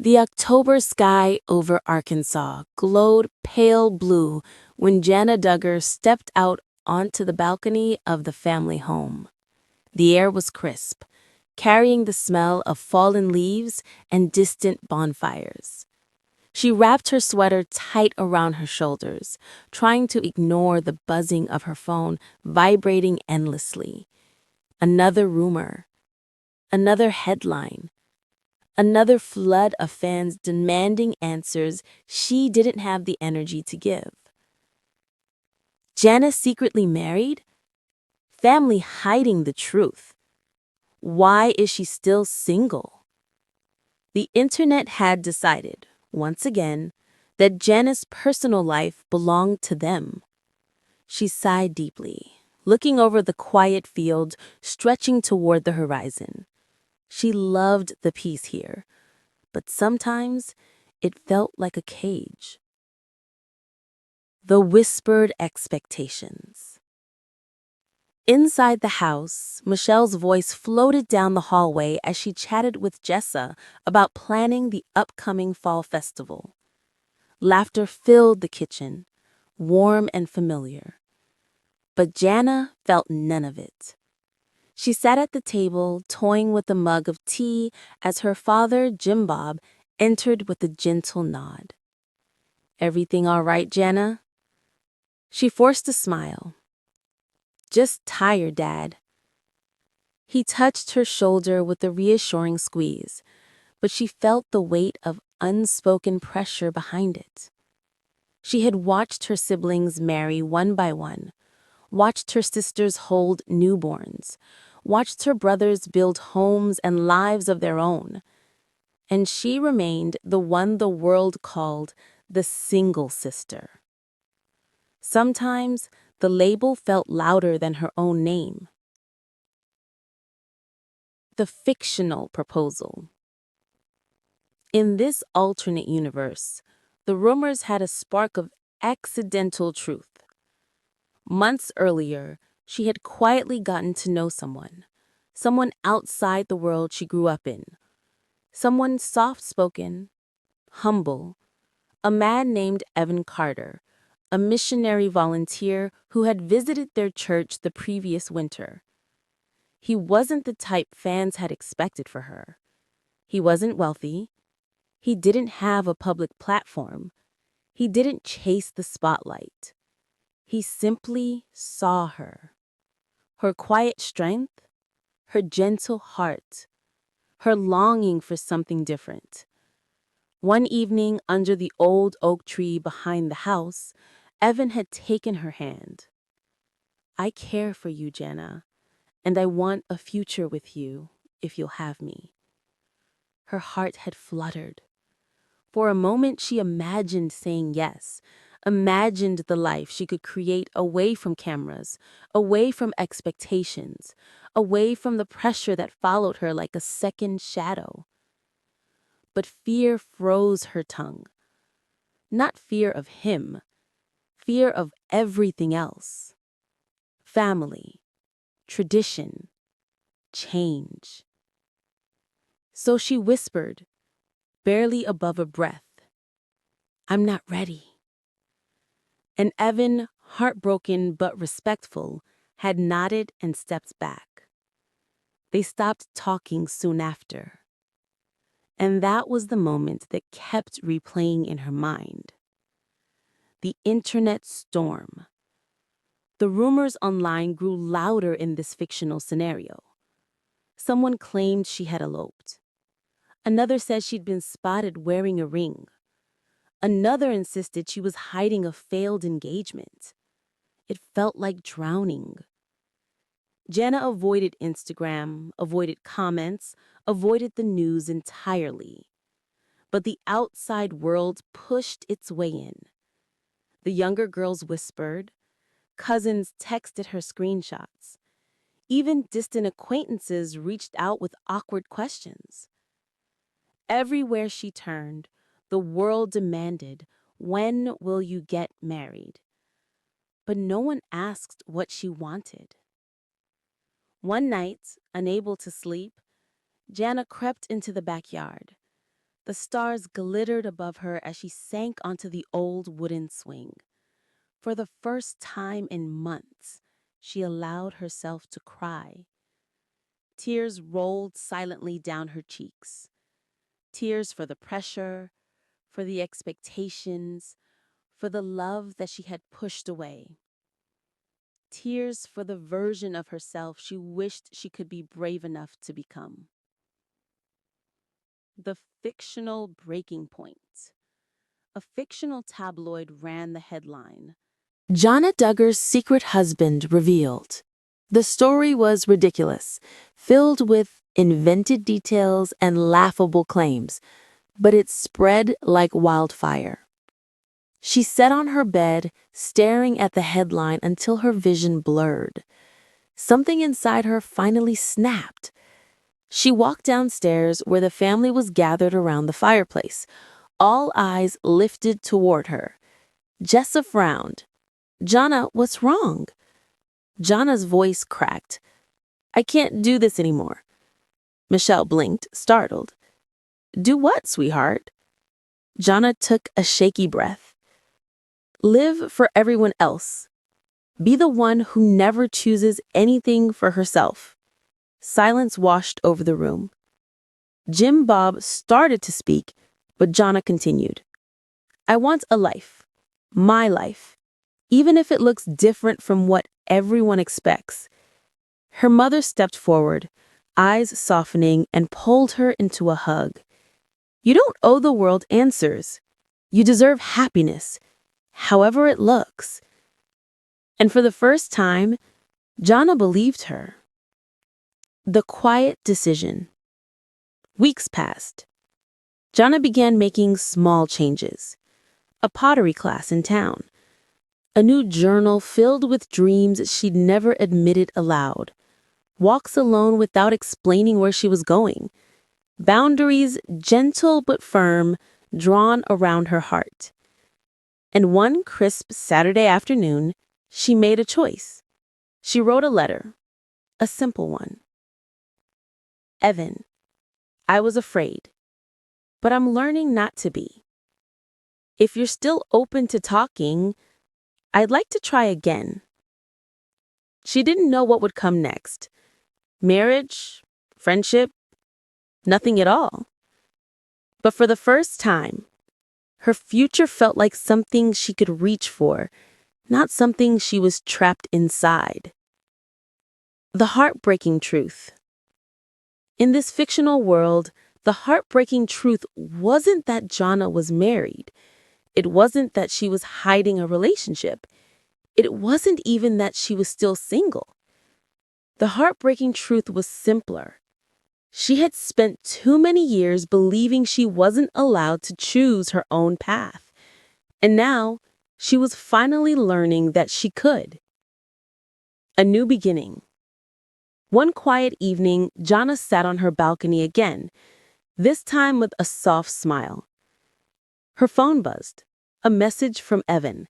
The October sky over Arkansas glowed pale blue when Jana Duggar stepped out onto the balcony of the family home. The air was crisp, carrying the smell of fallen leaves and distant bonfires. She wrapped her sweater tight around her shoulders, trying to ignore the buzzing of her phone vibrating endlessly. Another rumor, another headline, another flood of fans demanding answers she didn't have the energy to give. Jana secretly married? Family hiding the truth. Why is she still single? The internet had decided, once again, that Jana's personal life belonged to them. She sighed deeply, looking over the quiet field stretching toward the horizon. She loved the peace here, but sometimes it felt like a cage. The whispered expectations. Inside the house, Michelle's voice floated down the hallway as she chatted with Jessa about planning the upcoming fall festival. Laughter filled the kitchen, warm and familiar. But Jana felt none of it. She sat at the table, toying with a mug of tea as her father, Jim Bob, entered with a gentle nod. "Everything all right, Jana?" She forced a smile. "Just tired, Dad." He touched her shoulder with a reassuring squeeze, but she felt the weight of unspoken pressure behind it. She had watched her siblings marry one by one, watched her sisters hold newborns, watched her brothers build homes and lives of their own, and she remained the one the world called the single sister. Sometimes the label felt louder than her own name. The fictional proposal. In this alternate universe, the rumors had a spark of accidental truth. Months earlier, she had quietly gotten to know someone outside the world she grew up in, someone soft-spoken, humble, a man named Evan Carter, a missionary volunteer who had visited their church the previous winter. He wasn't the type fans had expected for her. He wasn't wealthy. He didn't have a public platform. He didn't chase the spotlight. He simply saw her. Her quiet strength, her gentle heart, her longing for something different. One evening under the old oak tree behind the house, Evan had taken her hand. "I care for you, Jana, and I want a future with you, if you'll have me." Her heart had fluttered. For a moment she imagined saying yes, imagined the life she could create away from cameras, away from expectations, away from the pressure that followed her like a second shadow. But fear froze her tongue. Not fear of him, fear of everything else. Family, tradition, change. So she whispered, barely above a breath, "I'm not ready." And Evan, heartbroken but respectful, had nodded and stepped back. They stopped talking soon after. And that was the moment that kept replaying in her mind. The internet storm. The rumors online grew louder in this fictional scenario. Someone claimed she had eloped. Another said she'd been spotted wearing a ring. Another insisted she was hiding a failed engagement. It felt like drowning. Jana avoided Instagram, avoided comments, avoided the news entirely. But the outside world pushed its way in. The younger girls whispered. Cousins texted her screenshots. Even distant acquaintances reached out with awkward questions. Everywhere she turned, the world demanded, "When will you get married?" But no one asked what she wanted. One night, unable to sleep, Jana crept into the backyard. The stars glittered above her as she sank onto the old wooden swing. For the first time in months, she allowed herself to cry. Tears rolled silently down her cheeks. Tears for the pressure, for the expectations, for the love that she had pushed away. Tears for the version of herself she wished she could be brave enough to become. The fictional breaking point. A fictional tabloid ran the headline, Jana Duggar's secret husband revealed. The story was ridiculous, filled with invented details and laughable claims, but it spread like wildfire. She sat on her bed, staring at the headline until her vision blurred. Something inside her finally snapped. She walked downstairs where the family was gathered around the fireplace, all eyes lifted toward her. Jessa frowned. Jana, what's wrong? Jana's voice cracked. I can't do this anymore. Michelle blinked, startled. Do what, sweetheart? Jana took a shaky breath. Live for everyone else. Be the one who never chooses anything for herself. Silence washed over the room. Jim Bob started to speak, but Jana continued. I want a life. My life. Even if it looks different from what everyone expects. Her mother stepped forward, eyes softening, and pulled her into a hug. You don't owe the world answers. You deserve happiness, however it looks. And for the first time, Jana believed her. The quiet decision. Weeks passed. Jana began making small changes. A pottery class in town. A new journal filled with dreams she'd never admitted aloud. Walks alone without explaining where she was going. Boundaries, gentle but firm, drawn around her heart. And one crisp Saturday afternoon, she made a choice. She wrote a letter, a simple one. Evan, I was afraid, but I'm learning not to be. If you're still open to talking, I'd like to try again. She didn't know what would come next. Marriage, friendship, nothing at all. But for the first time, her future felt like something she could reach for, not something she was trapped inside. The heartbreaking truth. In this fictional world, the heartbreaking truth wasn't that Jana was married. It wasn't that she was hiding a relationship. It wasn't even that she was still single. The heartbreaking truth was simpler. She had spent too many years believing she wasn't allowed to choose her own path. And now, she was finally learning that she could. A new beginning. One quiet evening, Jana sat on her balcony again, this time with a soft smile. Her phone buzzed. A message from Evan.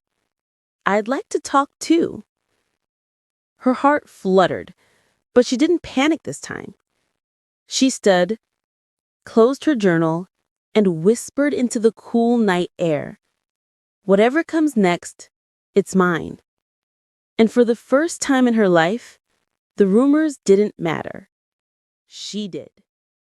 I'd like to talk too. Her heart fluttered, but she didn't panic this time. She stood, closed her journal, and whispered into the cool night air. Whatever comes next, it's mine. And for the first time in her life, the rumors didn't matter. She did.